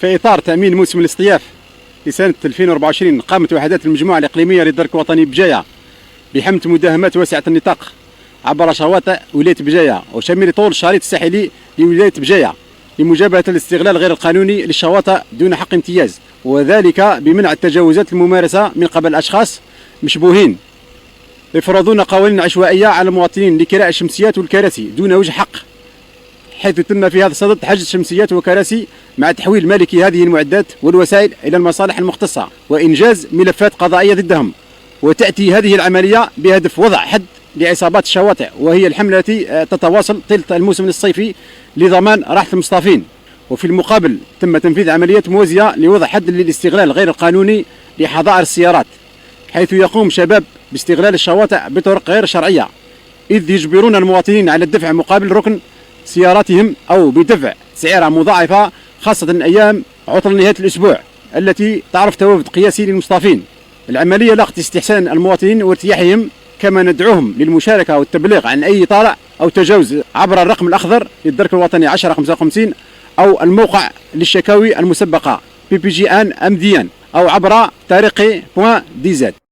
في إطار تأمين موسم الاصطياف لسنة 2024 قامت وحدات المجموعة الإقليمية للدرك الوطني بجاية بحمل مداهمات واسعة النطاق عبر شواطئ ولاية بجاية وشمل طول الشريط الساحلي لولاية بجاية لمجابهة الاستغلال غير القانوني للشواطئ دون حق امتياز، وذلك بمنع التجاوزات الممارسة من قبل أشخاص مشبوهين يفرضون قوانين عشوائية على المواطنين لكراء الشمسيات والكراسي دون وجه حق، حيث تم في هذا الصدد حجز شمسيات وكراسي مع تحويل مالكي هذه المعدات والوسائل إلى المصالح المختصة وإنجاز ملفات قضائية ضدهم. وتأتي هذه العملية بهدف وضع حد لعصابات الشواطئ، وهي الحملة التي تتواصل طيلة الموسم الصيفي لضمان راحة المصطافين. وفي المقابل تم تنفيذ عمليات موازية لوضع حد للاستغلال غير القانوني لحظائر السيارات، حيث يقوم شباب باستغلال الشواطئ بطرق غير شرعية، إذ يجبرون المواطنين على الدفع مقابل ركن سياراتهم أو بدفع سعيرة مضاعفة، خاصة أيام عطل نهاية الأسبوع التي تعرف توافد قياسي للمصطافين. العملية لاقت استحسان المواطنين وارتياحهم، كما ندعوهم للمشاركة والتبليغ عن أي طارئ أو تجاوز عبر الرقم الأخضر للدرك الوطني 1055 أو الموقع للشكاوي المسبقة PPGN أمديان أو عبر طريقي.dz.